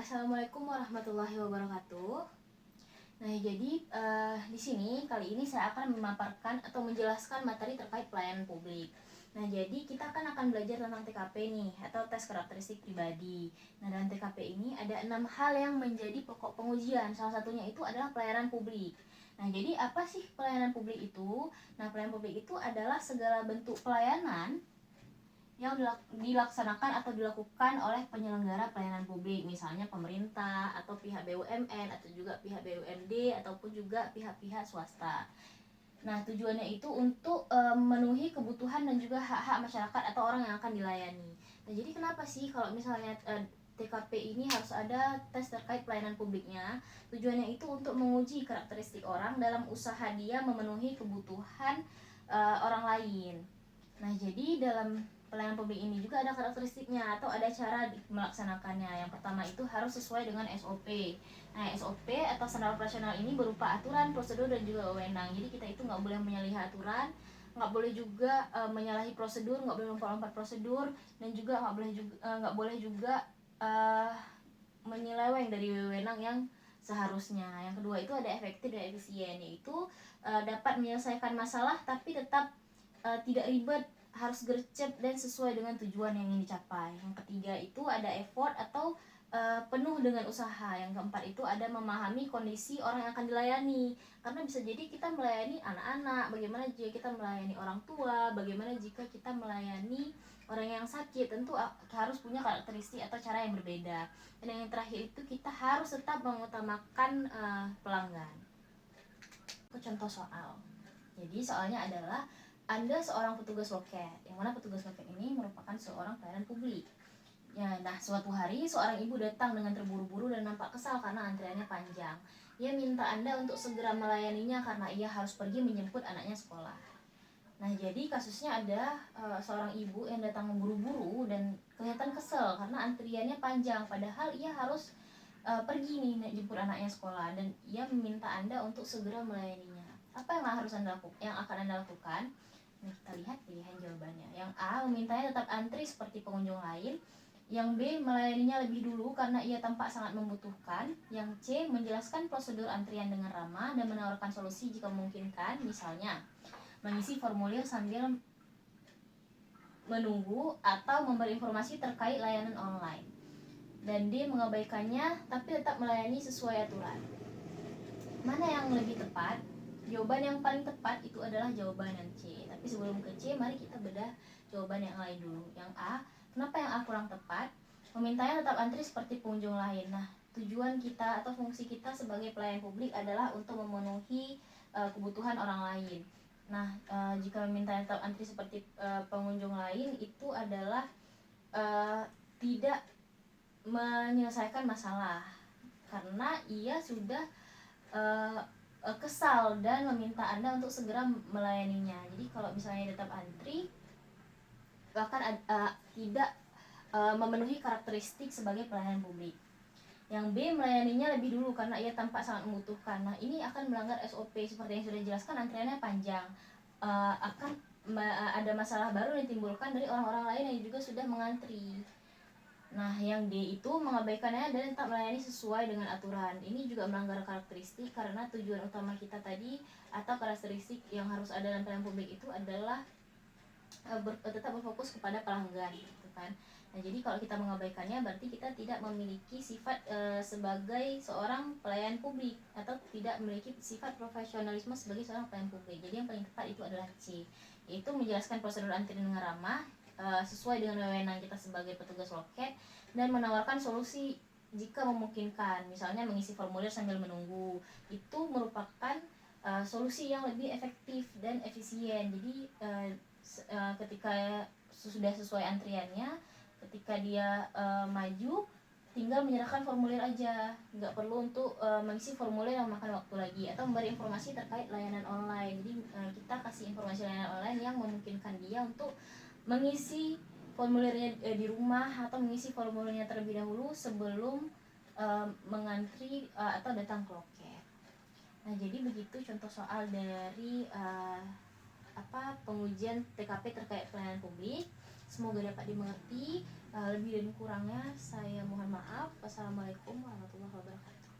Assalamualaikum warahmatullahi wabarakatuh. Nah, jadi di sini kali ini saya akan memaparkan atau menjelaskan materi terkait pelayanan publik. Nah, jadi kita akan belajar tentang TKP nih, atau tes karakteristik pribadi. Nah, dalam TKP ini ada 6 hal yang menjadi pokok pengujian. Salah satunya itu adalah pelayanan publik. Nah, jadi apa sih pelayanan publik itu? Nah, pelayanan publik itu adalah segala bentuk pelayanan yang dilaksanakan atau dilakukan oleh penyelenggara pelayanan publik, misalnya pemerintah atau pihak BUMN atau juga pihak BUMD ataupun juga pihak-pihak swasta. Nah, tujuannya itu untuk memenuhi kebutuhan dan juga hak-hak masyarakat atau orang yang akan dilayani. Nah, jadi kenapa sih kalau misalnya TKP ini harus ada tes terkait pelayanan publiknya? Tujuannya itu untuk menguji karakteristik orang dalam usaha dia memenuhi kebutuhan orang lain. Nah, jadi dalam pelayanan publik ini juga ada karakteristiknya atau ada cara melaksanakannya. Yang pertama itu harus sesuai dengan SOP. Nah, SOP atau standar operasional ini berupa aturan, prosedur, dan juga wewenang. Jadi kita itu nggak boleh menyalahi aturan, nggak boleh juga menyalahi prosedur, nggak boleh lompat-lompat prosedur, dan juga nggak boleh juga menyeleweng dari wewenang yang seharusnya. Yang kedua itu ada efektif dan efisien, yaitu dapat menyelesaikan masalah tapi tetap tidak ribet, harus gercep dan sesuai dengan tujuan yang ingin dicapai. Yang ketiga itu ada effort atau penuh dengan usaha. Yang keempat itu ada memahami kondisi orang yang akan dilayani, karena bisa jadi kita melayani anak-anak, bagaimana jika kita melayani orang tua, bagaimana jika kita melayani orang yang sakit. Tentu harus punya karakteristik atau cara yang berbeda. Dan yang terakhir itu kita harus tetap mengutamakan pelanggan. Contoh soal. Jadi soalnya adalah Anda seorang petugas loket, yang mana petugas loket ini merupakan seorang pelayanan publik. Ya, nah, suatu hari seorang ibu datang dengan terburu-buru dan nampak kesal karena antriannya panjang. Ia minta Anda untuk segera melayaninya karena ia harus pergi menjemput anaknya sekolah. Nah, jadi kasusnya ada seorang ibu yang datang buru-buru dan kelihatan kesal karena antriannya panjang, padahal ia harus pergi nih jemput anaknya sekolah, dan ia meminta Anda untuk segera melayaninya. Apa yang akan Anda lakukan? Nah, kita lihat pilihan jawabannya. Yang A, memintanya tetap antri seperti pengunjung lain. Yang B, melayaninya lebih dulu karena ia tampak sangat membutuhkan. Yang C, menjelaskan prosedur antrian dengan ramah dan menawarkan solusi jika memungkinkan, misalnya mengisi formulir sambil menunggu atau memberi informasi terkait layanan online. Dan D, mengabaikannya tapi tetap melayani sesuai aturan. Mana yang lebih tepat? Jawaban yang paling tepat itu adalah jawaban yang C. Tapi sebelum ke C, mari kita bedah jawaban yang lain dulu. Yang A, kenapa yang A kurang tepat? Memintanya tetap antri seperti pengunjung lain. Nah, tujuan kita atau fungsi kita sebagai pelayan publik adalah untuk memenuhi kebutuhan orang lain. Nah, jika memintanya tetap antri seperti pengunjung lain, itu adalah tidak menyelesaikan masalah, karena ia sudah kesal dan meminta Anda untuk segera melayaninya. Jadi kalau misalnya tetap antri, bahkan tidak memenuhi karakteristik sebagai pelayanan publik. Yang B, melayaninya lebih dulu karena ia tampak sangat membutuhkan. Nah, ini akan melanggar SOP seperti yang sudah dijelaskan, antriannya panjang. Akan ada masalah baru yang ditimbulkan dari orang-orang lain yang juga sudah mengantri. Nah, yang D itu mengabaikannya dan tak melayani sesuai dengan aturan. Ini juga melanggar karakteristik karena tujuan utama kita tadi atau karakteristik yang harus ada dalam pelayanan publik itu adalah tetap berfokus kepada pelanggan, gitu kan. Nah, jadi kalau kita mengabaikannya berarti kita tidak memiliki sifat sebagai seorang pelayan publik atau tidak memiliki sifat profesionalisme sebagai seorang pelayan publik. Jadi yang paling tepat itu adalah C, yaitu menjelaskan prosedur antrian dengan ramah sesuai dengan wewenang kita sebagai petugas loket dan menawarkan solusi jika memungkinkan, misalnya mengisi formulir sambil menunggu. Itu merupakan solusi yang lebih efektif dan efisien. Jadi ketika sudah sesuai antriannya, ketika dia maju, tinggal menyerahkan formulir aja, nggak perlu untuk mengisi formulir yang makan waktu lagi atau memberi informasi terkait layanan online. Jadi kita kasih informasi layanan online yang memungkinkan dia untuk mengisi formulirnya di rumah atau mengisi formulirnya terlebih dahulu sebelum mengantri atau datang ke loket. Nah, jadi begitu contoh soal dari pengujian TKP terkait pelayanan publik. Semoga dapat dimengerti. Lebih dan kurangnya saya mohon maaf. Wassalamualaikum warahmatullahi wabarakatuh.